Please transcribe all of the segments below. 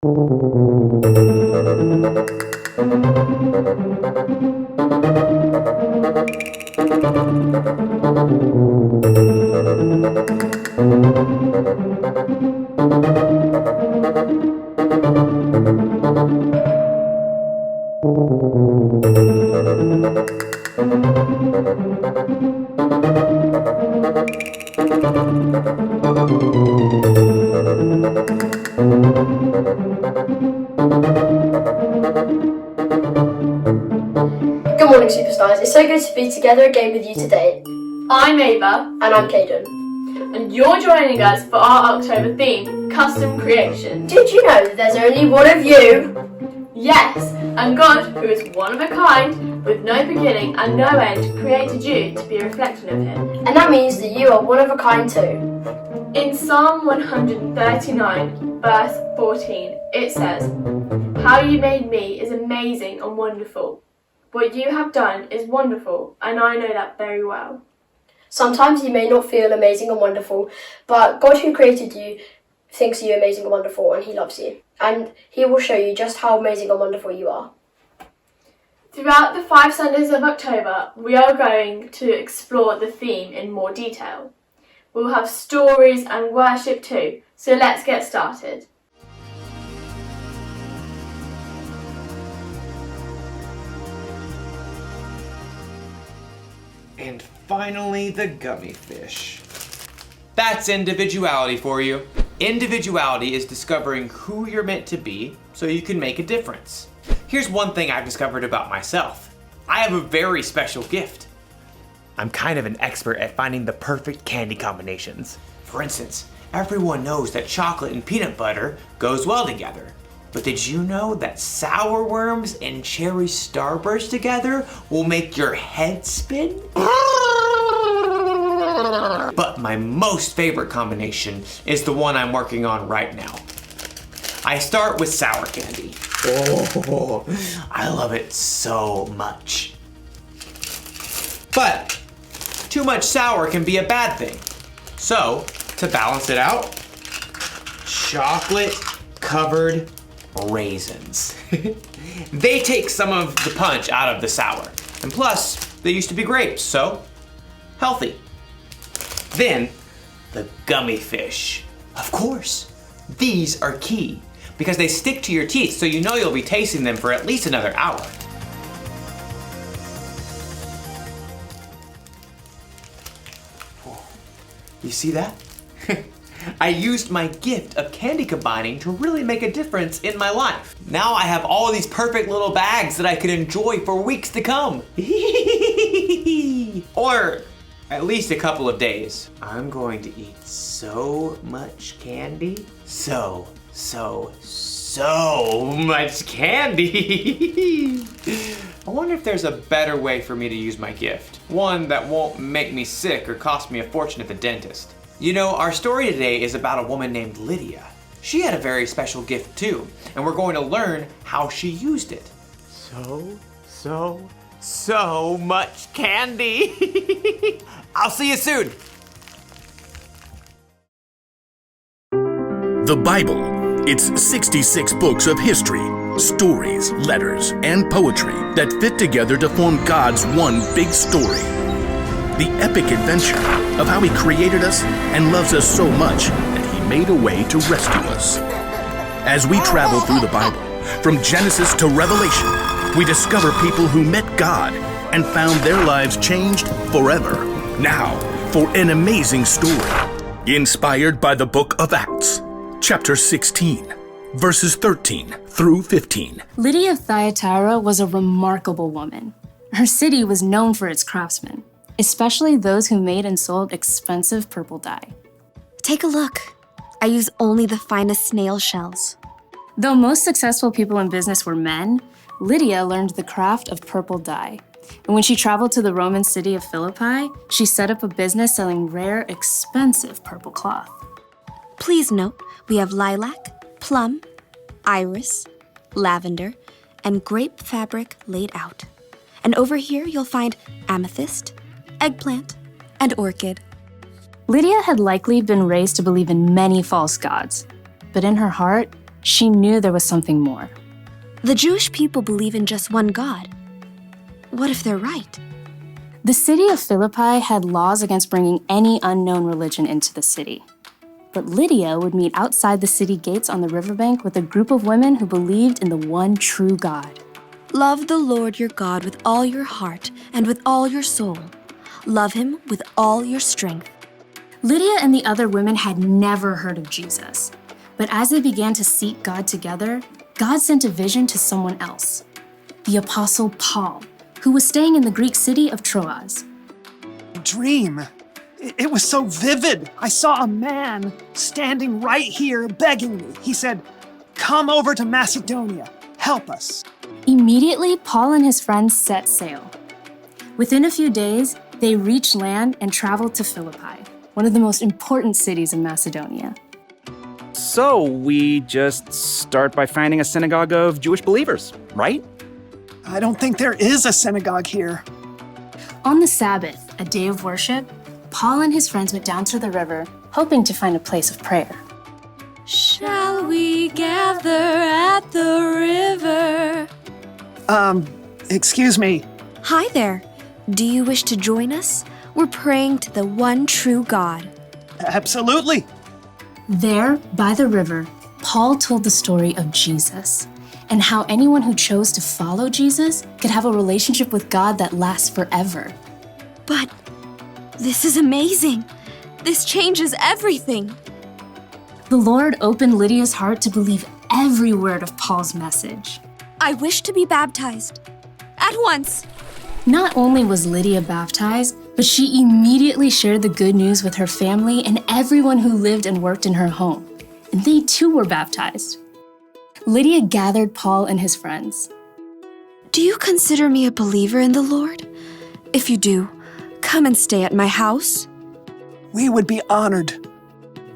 Good morning, Superstars. It's so good to be together again with you today. I'm Ava. And I'm Caden. And you're joining us for our October theme, Custom Creation. Did you know that there's only one of you? Yes, and God, who is one of a kind, with no beginning and no end, created you to be a reflection of Him. And that means that you are one of a kind too. In Psalm 139, verse 14, it says, "How you made me is amazing and wonderful. What you have done is wonderful, and I know that very well." Sometimes you may not feel amazing and wonderful, but God who created you thinks you amazing and wonderful, and He loves you. And He will show you just how amazing and wonderful you are. Throughout the 5 Sundays of October, we are going to explore the theme in more detail. We'll have stories and worship too, so let's get started. And finally, the gummy fish. That's individuality for you. Individuality is discovering who you're meant to be so you can make a difference. Here's one thing I've discovered about myself. I have a very special gift. I'm kind of an expert at finding the perfect candy combinations. For instance, everyone knows that chocolate and peanut butter goes well together. But did you know that sour worms and cherry starburst together will make your head spin? But my most favorite combination is the one I'm working on right now. I start with sour candy. Oh, I love it so much. But too much sour can be a bad thing. So, to balance it out, chocolate covered raisins. They take some of the punch out of the sour. And plus, they used to be grapes, so healthy. Then, the gummy fish. Of course, these are key because they stick to your teeth, so you know you'll be tasting them for at least another hour. You see that? I used my gift of candy combining to really make a difference in my life. Now I have all these perfect little bags that I can enjoy for weeks to come. Or at least a couple of days. I'm going to eat so much candy. So much candy. I wonder if there's a better way for me to use my gift. One that won't make me sick or cost me a fortune at the dentist. You know, our story today is about a woman named Lydia. She had a very special gift too, and we're going to learn how she used it. So much candy. I'll see you soon. The Bible. It's 66 books of history, stories, letters, and poetry that fit together to form God's one big story. The epic adventure of how He created us and loves us so much that He made a way to rescue us. As we travel through the Bible, from Genesis to Revelation, we discover people who met God and found their lives changed forever. Now, for an amazing story, inspired by the book of Acts, chapter 16, verses 13 through 15. Lydia of Thyatira was a remarkable woman. Her city was known for its craftsmen, especially those who made and sold expensive purple dye. Take a look. I use only the finest snail shells. Though most successful people in business were men, Lydia learned the craft of purple dye. And when she traveled to the Roman city of Philippi, she set up a business selling rare, expensive purple cloth. Please note, we have lilac, plum, iris, lavender, and grape fabric laid out. And over here you'll find amethyst, eggplant, and orchid. Lydia had likely been raised to believe in many false gods, but in her heart, she knew there was something more. The Jewish people believe in just one God. What if they're right? The city of Philippi had laws against bringing any unknown religion into the city. But Lydia would meet outside the city gates on the riverbank with a group of women who believed in the one true God. Love the Lord your God with all your heart and with all your soul. Love him with all your strength. Lydia and the other women had never heard of Jesus. But as they began to seek God together, God sent a vision to someone else, the Apostle Paul, who was staying in the Greek city of Troas. Dream. It was so vivid. I saw a man standing right here begging me. He said, "Come over to Macedonia. Help us." Immediately, Paul and his friends set sail. Within a few days, they reached land and traveled to Philippi, one of the most important cities in Macedonia. So we just start by finding a synagogue of Jewish believers, right? I don't think there is a synagogue here. On the Sabbath, a day of worship, Paul and his friends went down to the river, hoping to find a place of prayer. Shall we gather at the river? Excuse me. Hi there. Do you wish to join us? We're praying to the one true God. Absolutely. There, by the river, Paul told the story of Jesus and how anyone who chose to follow Jesus could have a relationship with God that lasts forever. But this is amazing. This changes everything. The Lord opened Lydia's heart to believe every word of Paul's message. I wish to be baptized. At once. Not only was Lydia baptized, but she immediately shared the good news with her family and everyone who lived and worked in her home. And they too were baptized. Lydia gathered Paul and his friends. Do you consider me a believer in the Lord? If you do, come and stay at my house. We would be honored.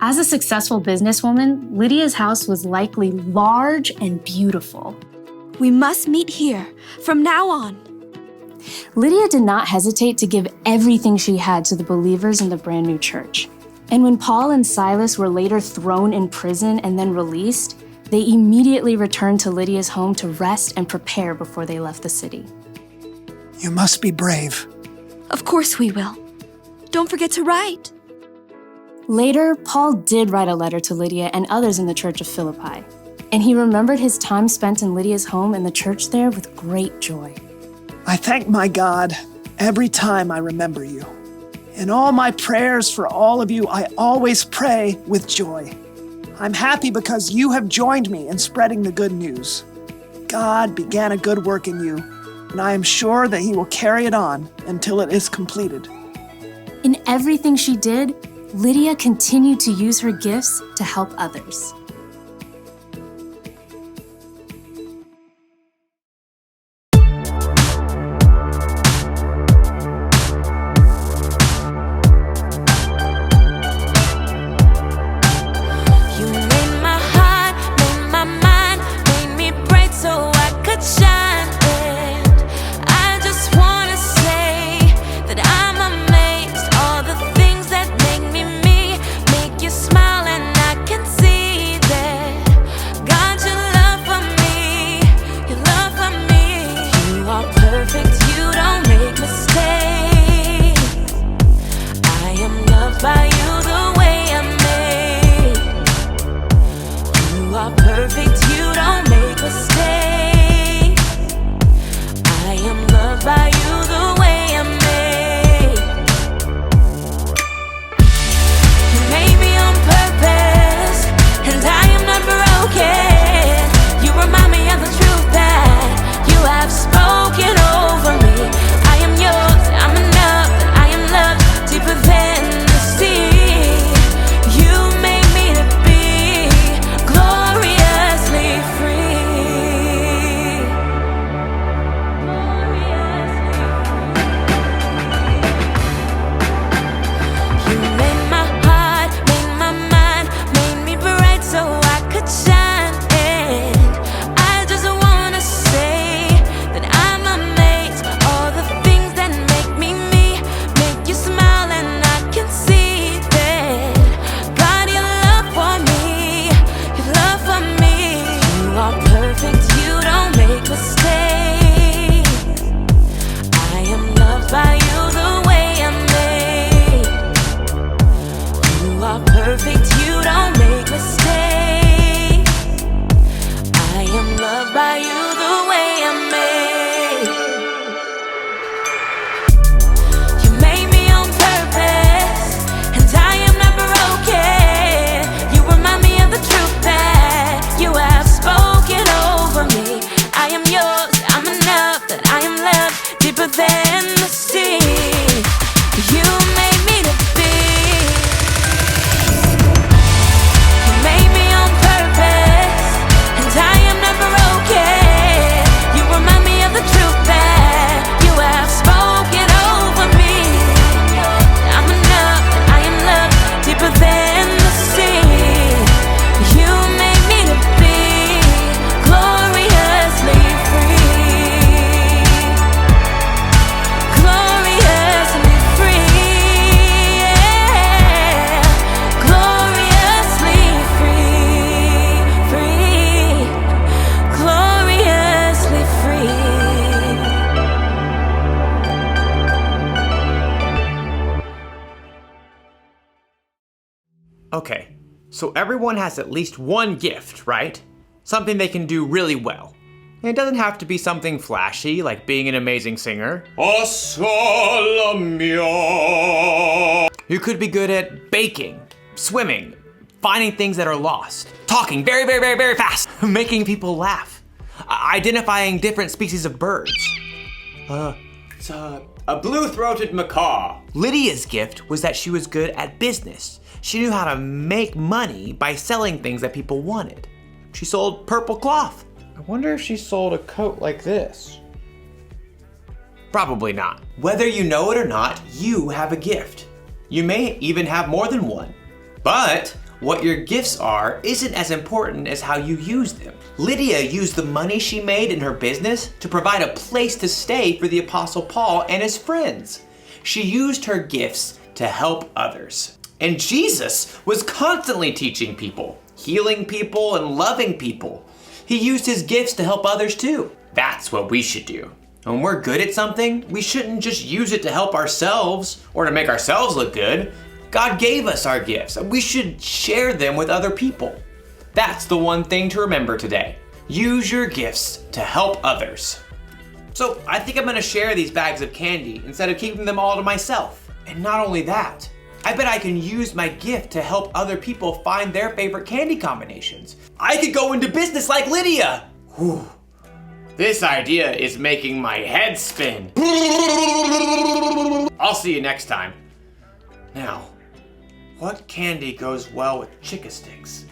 As a successful businesswoman, Lydia's house was likely large and beautiful. We must meet here from now on. Lydia did not hesitate to give everything she had to the believers in the brand new church. And when Paul and Silas were later thrown in prison and then released, they immediately returned to Lydia's home to rest and prepare before they left the city. You must be brave. Of course we will. Don't forget to write. Later, Paul did write a letter to Lydia and others in the church of Philippi, and he remembered his time spent in Lydia's home and the church there with great joy. I thank my God every time I remember you. In all my prayers for all of you, I always pray with joy. I'm happy because you have joined me in spreading the good news. God began a good work in you, and I am sure that he will carry it on until it is completed. In everything she did, Lydia continued to use her gifts to help others. Smile and I can see are perfect, you don't make mistakes. I am loved by you the way I'm made. You made me on purpose, and I am not broken. You remind me of the truth that you have spoken over me. I am yours, I'm enough, that I am loved deeper than the sea. You made me to be. You made me on purpose, and I am not broken. You remind me of the truth that you have spoken over me. I'm enough, that I am loved deeper than the sea. You made me to be gloriously free. Gloriously free, yeah. Gloriously free, free. Gloriously free. Okay, so everyone has at least one gift, right? Something they can do really well. And it doesn't have to be something flashy, like being an amazing singer. You could be good at baking, swimming, finding things that are lost, talking very, very, very, very fast, making people laugh, identifying different species of birds. It's a blue-throated macaw. Lydia's gift was that she was good at business. She knew how to make money by selling things that people wanted. She sold purple cloth. I wonder if she sold a coat like this. Probably not. Whether you know it or not, you have a gift. You may even have more than one. But what your gifts are isn't as important as how you use them. Lydia used the money she made in her business to provide a place to stay for the Apostle Paul and his friends. She used her gifts to help others. And Jesus was constantly teaching people, healing people, and loving people. He used his gifts to help others too. That's what we should do. When we're good at something, we shouldn't just use it to help ourselves or to make ourselves look good. God gave us our gifts, and we should share them with other people. That's the one thing to remember today. Use your gifts to help others. So I think I'm gonna share these bags of candy instead of keeping them all to myself. And not only that, I bet I can use my gift to help other people find their favorite candy combinations. I could go into business like Lydia. Whew. This idea is making my head spin. I'll see you next time. Now, what candy goes well with Chick-a sticks?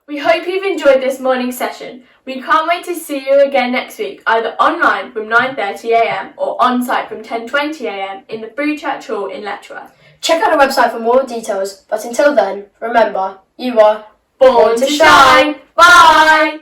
We hope you've enjoyed this morning's session. We can't wait to see you again next week, either online from 9:30 a.m. or on-site from 10:20 a.m. in the Free Church Hall in Letchworth. Check out the website for more details, but until then, remember, you are Born to shine. Bye!